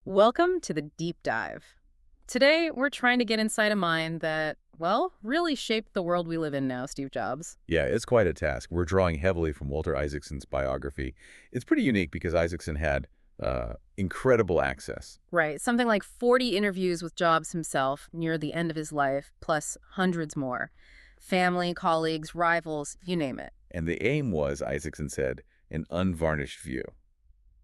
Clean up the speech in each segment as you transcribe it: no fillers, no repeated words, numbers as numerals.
Welcome to the Deep Dive. Today, we're trying to get inside a mind that, well, really shaped the world we live in now, Steve Jobs. Yeah, it's quite a task. We're drawing heavily from Walter Isaacson's biography. It's pretty unique because Isaacson had incredible access. Right, something like 40 interviews with Jobs himself near the end of his life, plus hundreds more. Family, colleagues, rivals, you name it. And the aim was, Isaacson said, an unvarnished view,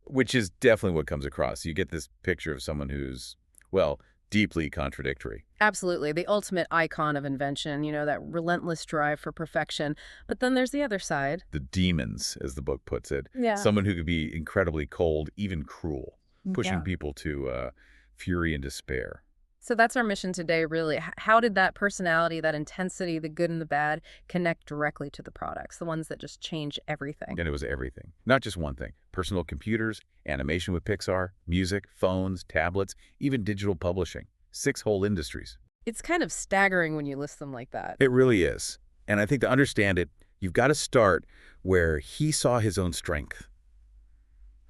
which is definitely what comes across. You get this picture of someone who's, well, deeply contradictory. Absolutely, the ultimate icon of invention, that relentless drive for perfection. But then there's the other side. The demons, as the book puts it. Yeah. Someone who could be incredibly cold, even cruel, pushing Yeah. people to fury and despair. So that's our mission today, really. How did that personality, that intensity, the good and the bad, connect directly to the products, the ones that just change everything? And it was everything. Not just one thing. Personal computers, animation with Pixar, music, phones, tablets, even digital publishing. 6 whole industries. It's kind of staggering when you list them like that. It really is. And I think to understand it, you've got to start where he saw his own strength.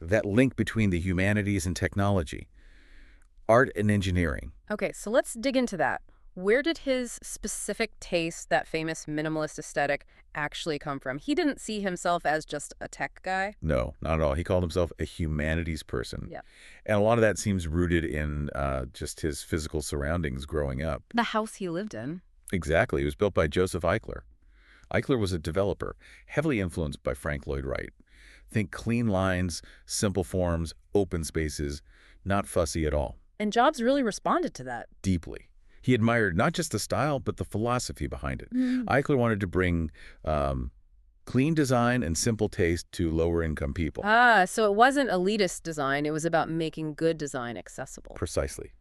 That link between the humanities and technology, art and engineering. Okay, so let's dig into that. Where did his specific taste, that famous minimalist aesthetic, actually come from? He didn't see himself as just a tech guy. No, not at all. He called himself a humanities person. Yeah. And a lot of that seems rooted in just his physical surroundings growing up. The house he lived in. Exactly. It was built by Joseph Eichler. Eichler was a developer, heavily influenced by Frank Lloyd Wright. Think clean lines, simple forms, open spaces, not fussy at all. And Jobs really responded to that. Deeply. He admired not just the style, but the philosophy behind it. Eichler wanted to bring clean design and simple taste to lower-income people. So it wasn't elitist design. It was about making good design accessible. Precisely.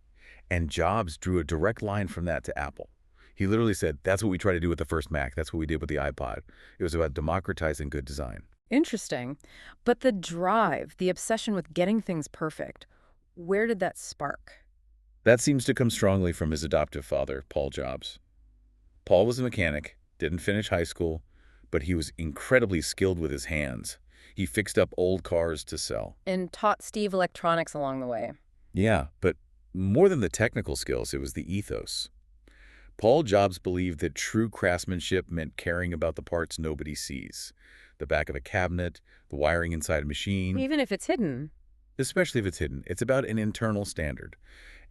And Jobs drew a direct line from that to Apple. He literally said, that's what we tried to do with the first Mac. That's what we did with the iPod. It was about democratizing good design. Interesting. But the drive, the obsession with getting things perfect, where did that spark? That seems to come strongly from his adoptive father, Paul Jobs. Paul was a mechanic, didn't finish high school, but he was incredibly skilled with his hands. He fixed up old cars to sell. And taught Steve electronics along the way. Yeah, but more than the technical skills, it was the ethos. Paul Jobs believed that true craftsmanship meant caring about the parts nobody sees. The back of a cabinet, the wiring inside a machine. Even if it's hidden. Especially if it's hidden. It's about an internal standard.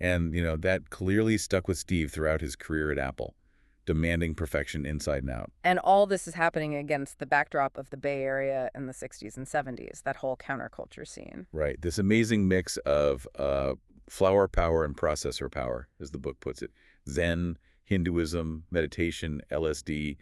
And, that clearly stuck with Steve throughout his career at Apple, demanding perfection inside and out. And all this is happening against the backdrop of the Bay Area in the 60s and 70s, that whole counterculture scene. Right. This amazing mix of flower power and processor power, as the book puts it. Zen, Hinduism, meditation, LSD.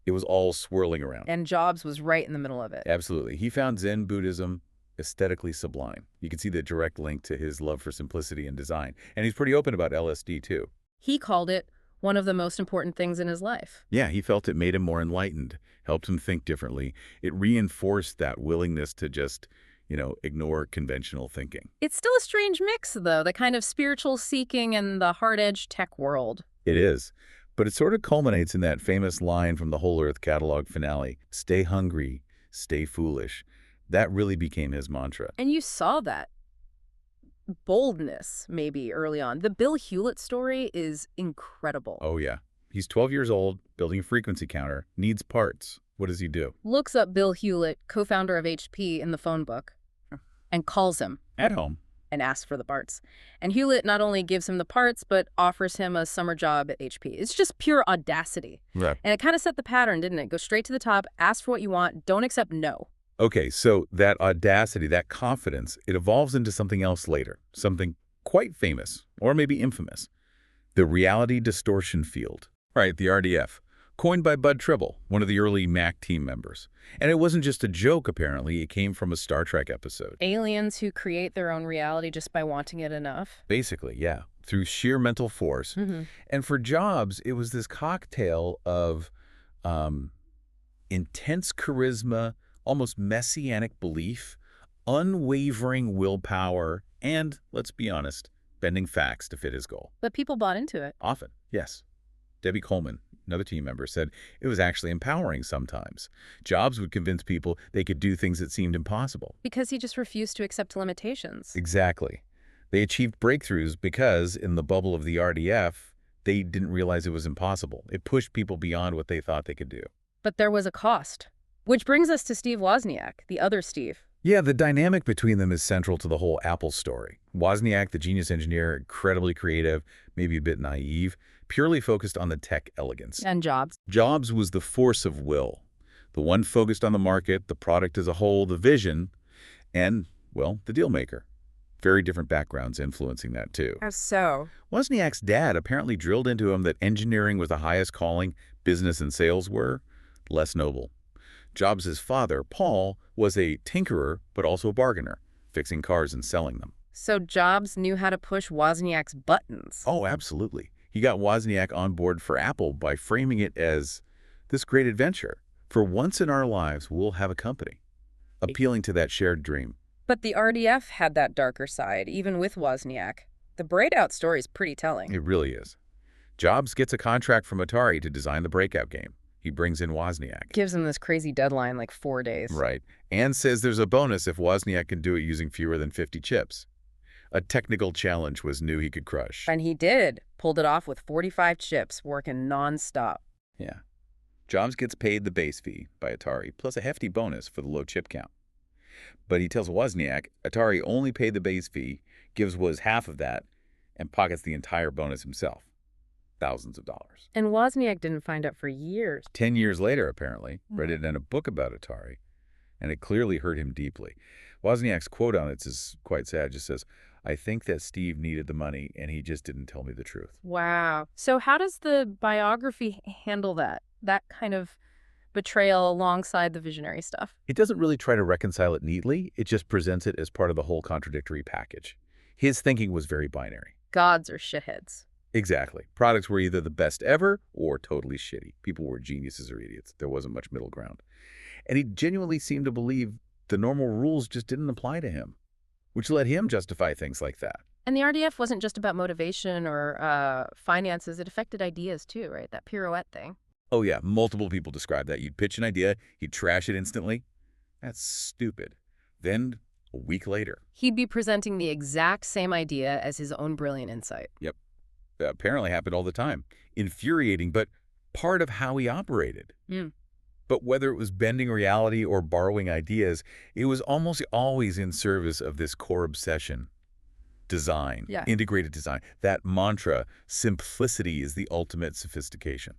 It was all swirling around. And Jobs was right in the middle of it. Absolutely. He found Zen Buddhism aesthetically sublime. You can see the direct link to his love for simplicity and design. And he's pretty open about LSD, too. He called it one of the most important things in his life. Yeah, he felt it made him more enlightened, helped him think differently. It reinforced that willingness to just, ignore conventional thinking. It's still a strange mix, though, the kind of spiritual seeking and the hard-edged tech world. It is. But it sort of culminates in that famous line from the Whole Earth catalog finale, stay hungry, stay foolish. That really became his mantra. And you saw that boldness, maybe, early on. The Bill Hewlett story is incredible. Oh, yeah. He's 12 years old, building a frequency counter, needs parts. What does he do? Looks up Bill Hewlett, co-founder of HP, in the phone book, and calls him. At home. And asks for the parts. And Hewlett not only gives him the parts, but offers him a summer job at HP. It's just pure audacity. Right. And it kind of set the pattern, didn't it? Go straight to the top, ask for what you want, don't accept no. Okay, so that audacity, that confidence, it evolves into something else later, something quite famous, or maybe infamous. The reality distortion field. Right, the RDF, coined by Bud Tribble, one of the early Mac team members. And it wasn't just a joke, apparently. It came from a Star Trek episode. Aliens who create their own reality just by wanting it enough. Basically, yeah, through sheer mental force. And for Jobs, it was this cocktail of intense charisma, almost messianic belief, unwavering willpower, and, let's be honest, bending facts to fit his goal. But people bought into it. Often, yes. Debbie Coleman, another team member, said it was actually empowering sometimes. Jobs would convince people they could do things that seemed impossible. Because he just refused to accept limitations. Exactly. They achieved breakthroughs because, in the bubble of the RDF, they didn't realize it was impossible. It pushed people beyond what they thought they could do. But there was a cost. Which brings us to Steve Wozniak, the other Steve. Yeah, the dynamic between them is central to the whole Apple story. Wozniak, the genius engineer, incredibly creative, maybe a bit naive, purely focused on the tech elegance. And Jobs. Jobs was the force of will, the one focused on the market, the product as a whole, the vision, and, well, the deal maker. Very different backgrounds influencing that, too. How so? Wozniak's dad apparently drilled into him that engineering was the highest calling, business and sales were less noble. Jobs' father, Paul, was a tinkerer, but also a bargainer, fixing cars and selling them. So Jobs knew how to push Wozniak's buttons. Oh, absolutely. He got Wozniak on board for Apple by framing it as this great adventure. For once in our lives, we'll have a company, appealing to that shared dream. But the RDF had that darker side, even with Wozniak. The Braid-Out story's pretty telling. It really is. Jobs gets a contract from Atari to design the Breakout game. He brings in Wozniak. Gives him this crazy deadline, like 4 days. Right. And says there's a bonus if Wozniak can do it using fewer than 50 chips. A technical challenge was knew he could crush. And he did. Pulled it off with 45 chips, working non-stop. Yeah. Jobs gets paid the base fee by Atari, plus a hefty bonus for the low chip count. But he tells Wozniak Atari only paid the base fee, gives Woz half of that, and pockets the entire bonus himself. Thousands of dollars. And Wozniak didn't find out for years. 10 years later, apparently, read it in a book about Atari, and it clearly hurt him deeply. Wozniak's quote on it is quite sad. It just says, "I think that Steve needed the money, and he just didn't tell me the truth." Wow. So how does the biography handle that kind of betrayal alongside the visionary stuff? It doesn't really try to reconcile it neatly. It just presents it as part of the whole contradictory package. His thinking was very binary. Gods or shitheads. Exactly. Products were either the best ever or totally shitty. People were geniuses or idiots. There wasn't much middle ground. And he genuinely seemed to believe the normal rules just didn't apply to him, which let him justify things like that. And the RDF wasn't just about motivation or finances. It affected ideas too, right? That pirouette thing. Oh yeah, multiple people describe that. You'd pitch an idea, he'd trash it instantly. That's stupid. Then, a week later. He'd be presenting the exact same idea as his own brilliant insight. Yep. That apparently happened all the time. Infuriating, but part of how he operated. But whether it was bending reality or borrowing ideas, it was almost always in service of this core obsession. Design. Yeah. Integrated design. That mantra, simplicity is the ultimate sophistication.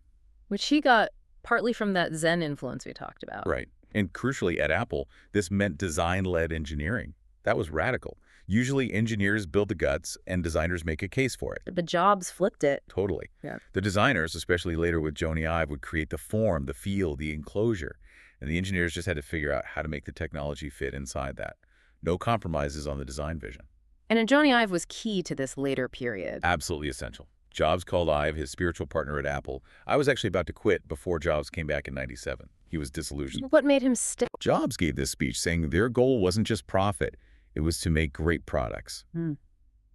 Which he got partly from that Zen influence we talked about. Right. And crucially, at Apple, this meant design-led engineering. That was radical. Usually, engineers build the guts, and designers make a case for it. But Jobs flipped it. Totally. Yeah. The designers, especially later with Jony Ive, would create the form, the feel, the enclosure. And the engineers just had to figure out how to make the technology fit inside that. No compromises on the design vision. And Jony Ive was key to this later period. Absolutely essential. Jobs called Ive his spiritual partner at Apple. I was actually about to quit before Jobs came back in '97. He was disillusioned. What made him stick? Jobs gave this speech saying their goal wasn't just profit. It was to make great products.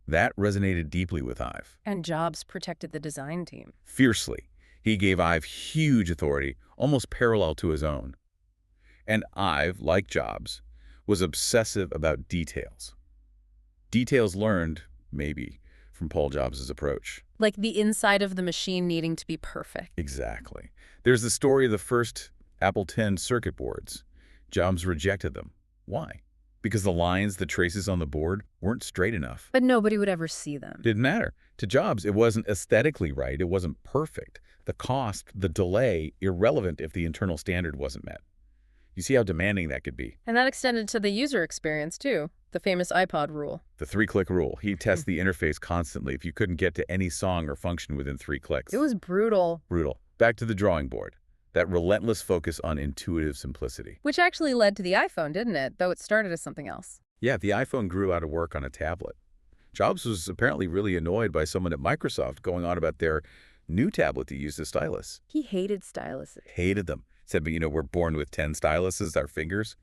That resonated deeply with Ive. And Jobs protected the design team. Fiercely. He gave Ive huge authority, almost parallel to his own. And Ive, like Jobs, was obsessive about details. Details learned, maybe, from Paul Jobs' approach. Like the inside of the machine needing to be perfect. Exactly. There's the story of the first Apple X circuit boards. Jobs rejected them. Why? Because the lines, the traces on the board weren't straight enough. But nobody would ever see them. Didn't matter. To Jobs, it wasn't aesthetically right. It wasn't perfect. The cost, the delay, irrelevant if the internal standard wasn't met. You see how demanding that could be. And that extended to the user experience, too. The famous iPod rule. The 3-click rule. He tests the interface constantly if you couldn't get to any song or function within 3 clicks. It was brutal. Brutal. Back to the drawing board. That relentless focus on intuitive simplicity. Which actually led to the iPhone, didn't it? Though it started as something else. Yeah, the iPhone grew out of work on a tablet. Jobs was apparently really annoyed by someone at Microsoft going on about their new tablet that used a stylus. He hated styluses. Hated them. Said, but we're born with 10 styluses, our fingers.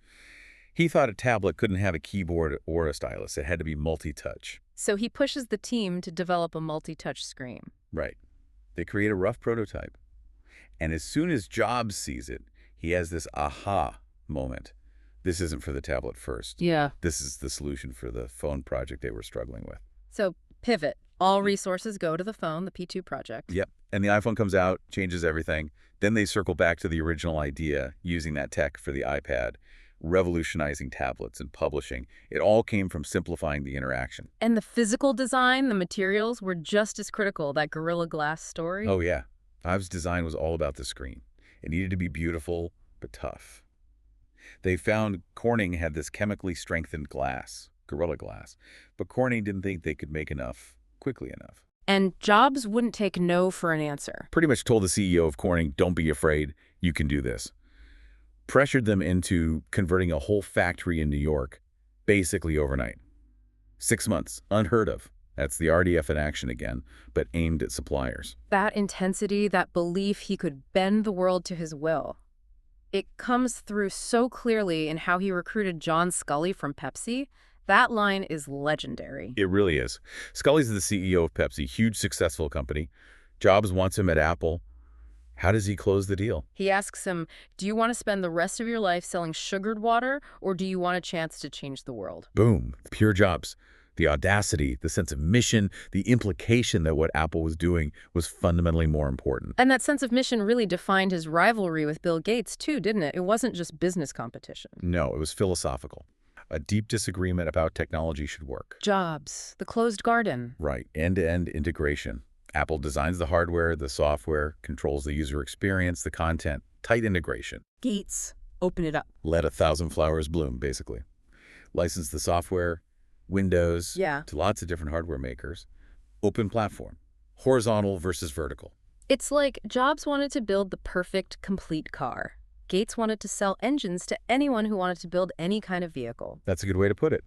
He thought a tablet couldn't have a keyboard or a stylus. It had to be multi-touch. So he pushes the team to develop a multi-touch screen. Right. They create a rough prototype. And as soon as Jobs sees it, he has this aha moment. This isn't for the tablet first. Yeah. This is the solution for the phone project they were struggling with. So pivot. All resources go to the phone, the P2 project. Yep. And the iPhone comes out, changes everything. Then they circle back to the original idea, using that tech for the iPad, revolutionizing tablets and publishing. It all came from simplifying the interaction. And the physical design, the materials were just as critical, that Gorilla Glass story. Oh, yeah. Ives' design was all about the screen. It needed to be beautiful, but tough. They found Corning had this chemically strengthened glass, Gorilla Glass, but Corning didn't think they could make enough quickly enough. And Jobs wouldn't take no for an answer. Pretty much told the CEO of Corning, don't be afraid, you can do this. Pressured them into converting a whole factory in New York, basically overnight. 6 months, unheard of. That's the RDF in action again, but aimed at suppliers. That intensity, that belief he could bend the world to his will. It comes through so clearly in how he recruited John Scully from Pepsi. That line is legendary. It really is. Scully's the CEO of Pepsi, huge successful company. Jobs wants him at Apple. How does he close the deal? He asks him, do you want to spend the rest of your life selling sugared water, or do you want a chance to change the world? Boom. Pure Jobs. The audacity, the sense of mission, the implication that what Apple was doing was fundamentally more important. And that sense of mission really defined his rivalry with Bill Gates, too, didn't it? It wasn't just business competition. No, it was philosophical. A deep disagreement about how technology should work. Jobs, the closed garden. Right. End-to-end integration. Apple designs the hardware, the software, controls the user experience, the content. Tight integration. Gates, open it up. Let 1,000 flowers bloom, basically. License the software, Windows, to lots of different hardware makers. Open platform. Horizontal versus vertical. It's like Jobs wanted to build the perfect, complete car. Gates wanted to sell engines to anyone who wanted to build any kind of vehicle. That's a good way to put it.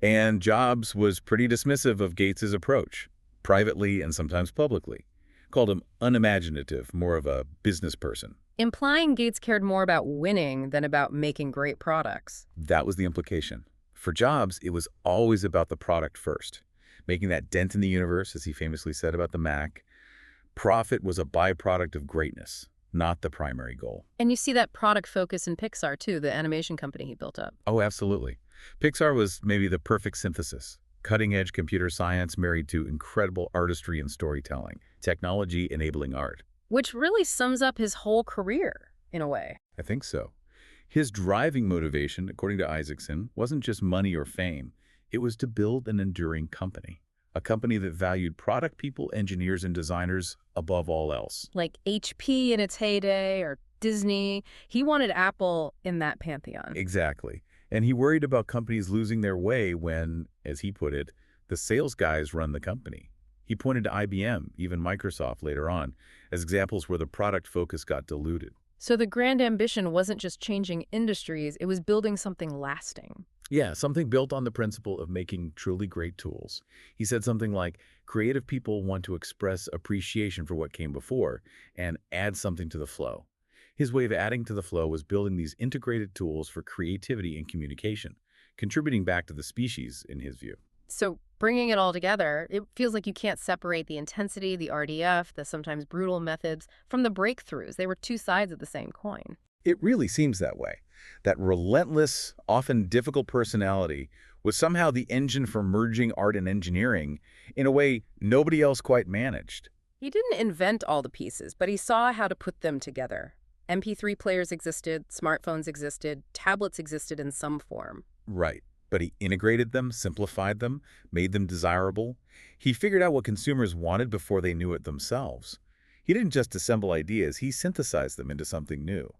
And Jobs was pretty dismissive of Gates's approach, privately and sometimes publicly. Called him unimaginative, more of a business person. Implying Gates cared more about winning than about making great products. That was the implication. For Jobs, it was always about the product first, making that dent in the universe, as he famously said about the Mac. Profit was a byproduct of greatness, not the primary goal. And you see that product focus in Pixar, too, the animation company he built up. Oh, absolutely. Pixar was maybe the perfect synthesis. Cutting-edge computer science married to incredible artistry and storytelling. Technology enabling art. Which really sums up his whole career, in a way. I think so. His driving motivation, according to Isaacson, wasn't just money or fame. It was to build an enduring company. A company that valued product people, engineers, and designers above all else. Like HP in its heyday or Disney. He wanted Apple in that pantheon. Exactly. And he worried about companies losing their way when, as he put it, the sales guys run the company. He pointed to IBM, even Microsoft later on, as examples where the product focus got diluted. So the grand ambition wasn't just changing industries, it was building something lasting. Yeah, something built on the principle of making truly great tools. He said something like, creative people want to express appreciation for what came before and add something to the flow. His way of adding to the flow was building these integrated tools for creativity and communication, contributing back to the species, in his view. So bringing it all together, it feels like you can't separate the intensity, the RDF, the sometimes brutal methods, from the breakthroughs. They were two sides of the same coin. It really seems that way. That relentless, often difficult personality was somehow the engine for merging art and engineering in a way nobody else quite managed. He didn't invent all the pieces, but he saw how to put them together. MP3 players existed, smartphones existed, tablets existed in some form. Right. But he integrated them, simplified them, made them desirable. He figured out what consumers wanted before they knew it themselves. He didn't just assemble ideas, he synthesized them into something new.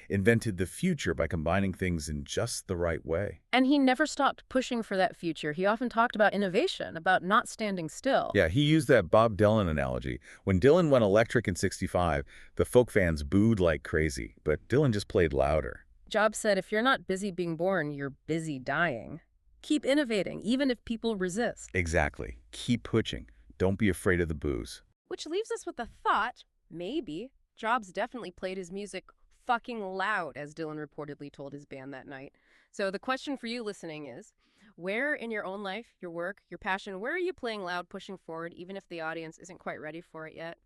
Invented the future by combining things in just the right way. And he never stopped pushing for that future. He often talked about innovation, about not standing still. Yeah, he used that Bob Dylan analogy. When Dylan went electric in '65, the folk fans booed like crazy, but Dylan just played louder. Jobs said, if you're not busy being born, you're busy dying. Keep innovating, even if people resist. Exactly. Keep pushing. Don't be afraid of the booze. Which leaves us with the thought, maybe, Jobs definitely played his music fucking loud, as Dylan reportedly told his band that night. So the question for you listening is, where in your own life, your work, your passion, where are you playing loud, pushing forward, even if the audience isn't quite ready for it yet?